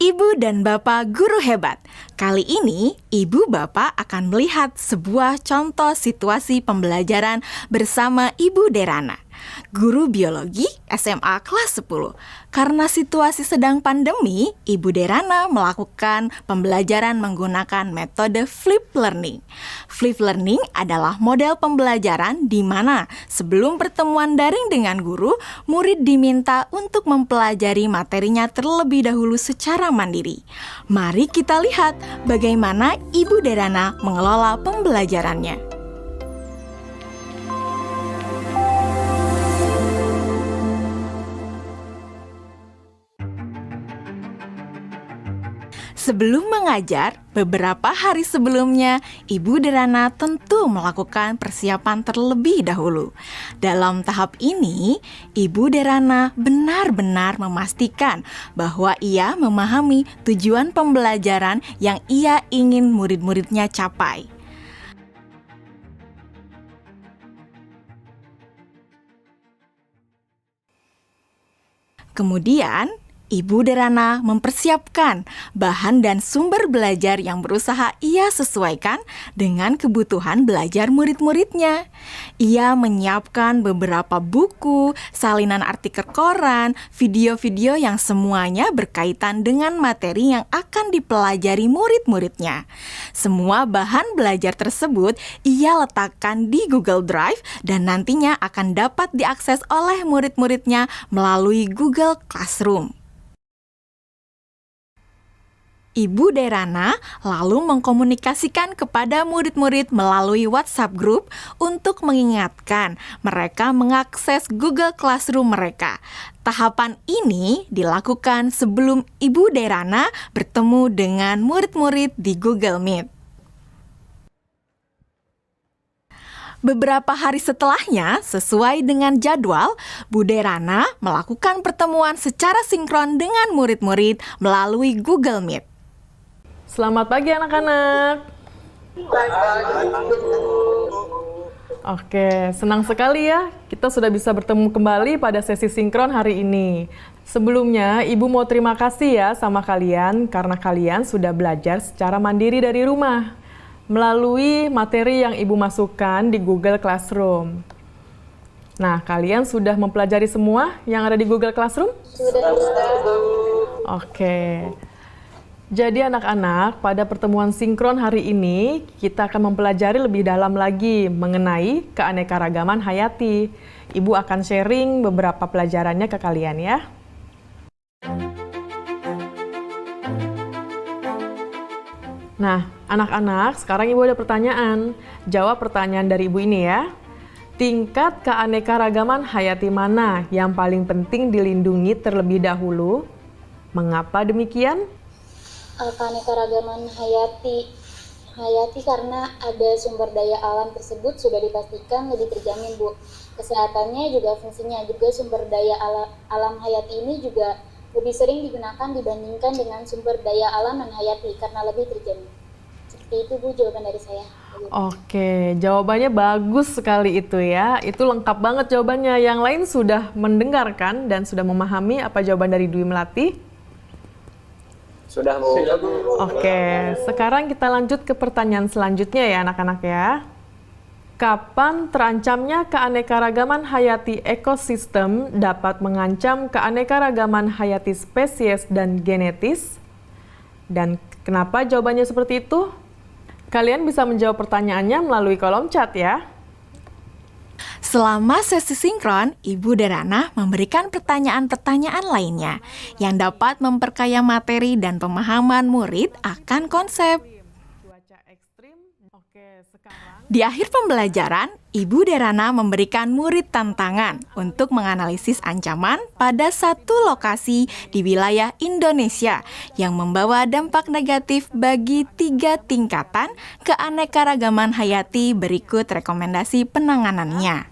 Ibu dan Bapak Guru Hebat. Kali ini, Ibu Bapak akan melihat sebuah contoh situasi pembelajaran bersama Ibu Derana, guru biologi SMA kelas 10. Karena situasi sedang pandemi, Ibu Derana melakukan pembelajaran menggunakan metode flip learning. Flip learning adalah model pembelajaran di mana sebelum pertemuan daring dengan guru, murid diminta untuk mempelajari materinya terlebih dahulu secara mandiri. Mari kita lihat bagaimana Ibu Derana mengelola pembelajarannya. Sebelum mengajar, beberapa hari sebelumnya, Ibu Derana tentu melakukan persiapan terlebih dahulu. Dalam tahap ini, Ibu Derana benar-benar memastikan bahwa ia memahami tujuan pembelajaran yang ia ingin murid-muridnya capai. Kemudian, Ibu Derana mempersiapkan bahan dan sumber belajar yang berusaha ia sesuaikan dengan kebutuhan belajar murid-muridnya. Ia menyiapkan beberapa buku, salinan artikel koran, video-video yang semuanya berkaitan dengan materi yang akan dipelajari murid-muridnya. Semua bahan belajar tersebut ia letakkan di Google Drive dan nantinya akan dapat diakses oleh murid-muridnya melalui Google Classroom. Ibu Derana lalu mengkomunikasikan kepada murid-murid melalui WhatsApp group untuk mengingatkan mereka mengakses Google Classroom mereka. Tahapan ini dilakukan sebelum Ibu Derana bertemu dengan murid-murid di Google Meet. Beberapa hari setelahnya, sesuai dengan jadwal, Bu Derana melakukan pertemuan secara sinkron dengan murid-murid melalui Google Meet. Selamat pagi anak-anak. Oke, senang sekali ya kita sudah bisa bertemu kembali pada sesi sinkron hari ini. Sebelumnya, Ibu mau terima kasih ya sama kalian karena kalian sudah belajar secara mandiri dari rumah melalui materi yang Ibu masukkan di Google Classroom. Nah, kalian sudah mempelajari semua yang ada di Google Classroom? Sudah. Oke. Jadi anak-anak, pada pertemuan sinkron hari ini, kita akan mempelajari lebih dalam lagi mengenai keanekaragaman hayati. Ibu akan sharing beberapa pelajarannya ke kalian ya. Nah, anak-anak, sekarang Ibu ada pertanyaan. Jawab pertanyaan dari Ibu ini ya. Tingkat keanekaragaman hayati mana yang paling penting dilindungi terlebih dahulu? Mengapa demikian? Keanekaragaman hayati karena ada sumber daya alam tersebut sudah dipastikan lebih terjamin, Bu. Kesehatannya juga fungsinya juga sumber daya alam hayati ini juga lebih sering digunakan dibandingkan dengan sumber daya alam non hayati karena lebih terjamin. Seperti itu, Bu, jawaban dari saya. Oke, jawabannya bagus sekali itu ya. Itu lengkap banget jawabannya. Yang lain sudah mendengarkan dan sudah memahami apa jawaban dari Dwi Melati? Sudah, Bu. Oke, sekarang kita lanjut ke pertanyaan selanjutnya ya anak-anak ya. Kapan terancamnya keanekaragaman hayati ekosistem dapat mengancam keanekaragaman hayati spesies dan genetis? Dan kenapa jawabannya seperti itu? Kalian bisa menjawab pertanyaannya melalui kolom chat ya. Selama sesi sinkron, Ibu Derana memberikan pertanyaan-pertanyaan lainnya yang dapat memperkaya materi dan pemahaman murid akan konsep. Di akhir pembelajaran, Ibu Derana memberikan murid tantangan untuk menganalisis ancaman pada satu lokasi di wilayah Indonesia yang membawa dampak negatif bagi 3 tingkatan keanekaragaman hayati. Berikut rekomendasi penanganannya.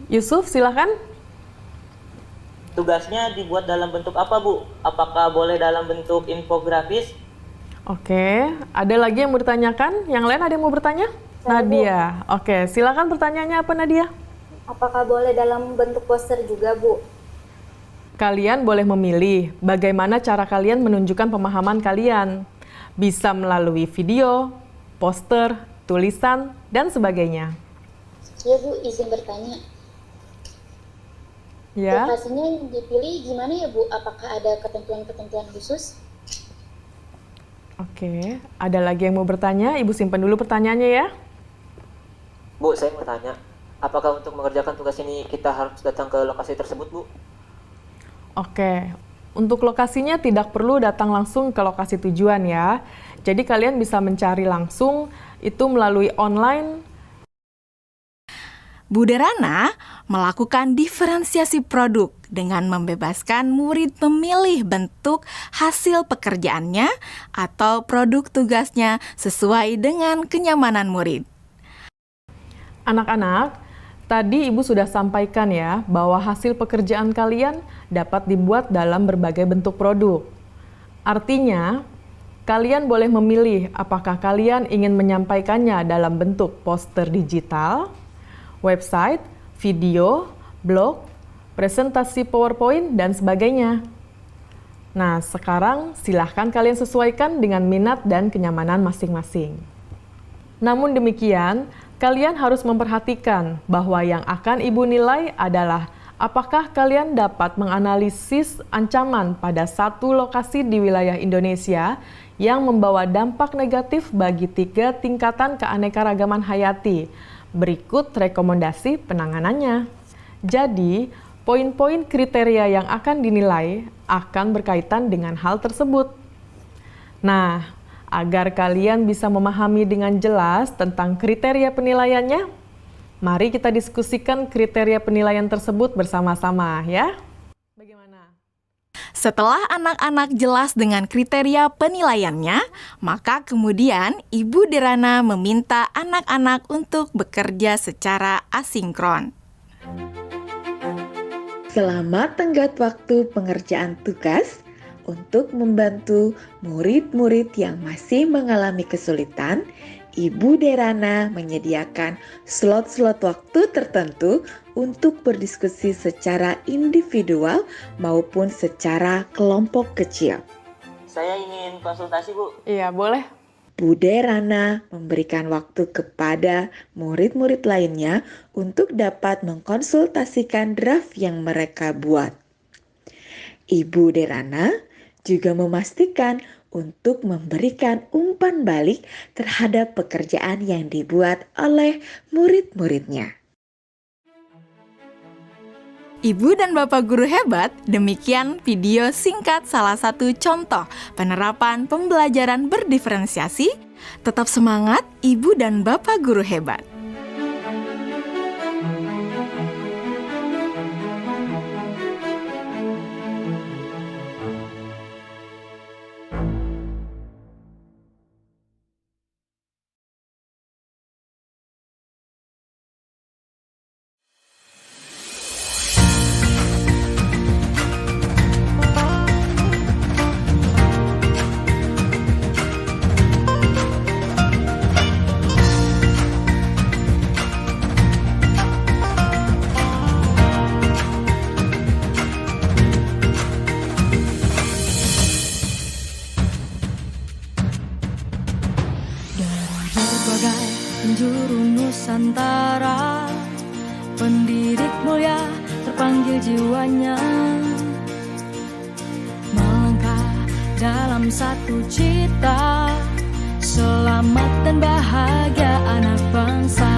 Yusuf, silakan. Tugasnya dibuat dalam bentuk apa, Bu? Apakah boleh dalam bentuk infografis? Oke, ada lagi yang mau ditanyakan? Yang lain ada yang mau bertanya? Nadia. Oke, silakan pertanyaannya apa Nadia? Apakah boleh dalam bentuk poster juga, Bu? Kalian boleh memilih bagaimana cara kalian menunjukkan pemahaman kalian. Bisa melalui video, poster, tulisan, dan sebagainya. Ya Bu, izin bertanya. Ya, Lokasinya yang dipilih gimana ya Bu? Apakah ada ketentuan-ketentuan khusus? oke. Ada lagi yang mau bertanya? Ibu simpan dulu pertanyaannya ya. Bu, saya mau tanya, apakah untuk mengerjakan tugas ini kita harus datang ke lokasi tersebut, Bu? Oke, untuk lokasinya tidak perlu datang langsung ke lokasi tujuan ya. Jadi kalian bisa mencari langsung itu melalui online. Bu Derana melakukan diferensiasi produk dengan membebaskan murid memilih bentuk hasil pekerjaannya atau produk tugasnya sesuai dengan kenyamanan murid. Anak-anak, tadi Ibu sudah sampaikan ya bahwa hasil pekerjaan kalian dapat dibuat dalam berbagai bentuk produk. Artinya, kalian boleh memilih apakah kalian ingin menyampaikannya dalam bentuk poster digital, website, video, blog, presentasi PowerPoint, dan sebagainya. Nah, sekarang silahkan kalian sesuaikan dengan minat dan kenyamanan masing-masing. Namun demikian, kalian harus memperhatikan bahwa yang akan Ibu nilai adalah apakah kalian dapat menganalisis ancaman pada satu lokasi di wilayah Indonesia yang membawa dampak negatif bagi 3 tingkatan keanekaragaman hayati. Berikut rekomendasi penanganannya. Jadi, poin-poin kriteria yang akan dinilai akan berkaitan dengan hal tersebut. Nah, agar kalian bisa memahami dengan jelas tentang kriteria penilaiannya, mari kita diskusikan kriteria penilaian tersebut bersama-sama ya. Bagaimana? Setelah anak-anak jelas dengan kriteria penilaiannya, maka kemudian Ibu Derana meminta anak-anak untuk bekerja secara asinkron. Selamat tenggat waktu pengerjaan tugas untuk membantu murid-murid yang masih mengalami kesulitan. Ibu Derana menyediakan slot-slot waktu tertentu untuk berdiskusi secara individual maupun secara kelompok kecil. Saya ingin konsultasi, Bu. Iya, boleh. Bu Derana memberikan waktu kepada murid-murid lainnya untuk dapat mengkonsultasikan draft yang mereka buat. Ibu Derana juga memastikan untuk memberikan umpan balik terhadap pekerjaan yang dibuat oleh murid-muridnya. Ibu dan Bapak Guru Hebat, demikian video singkat salah satu contoh penerapan pembelajaran berdiferensiasi. Tetap semangat, Ibu dan Bapak Guru Hebat. Berbagai penjuru Nusantara, pendidik mulia terpanggil jiwanya, melangkah dalam satu cita, selamat dan bahagia anak bangsa.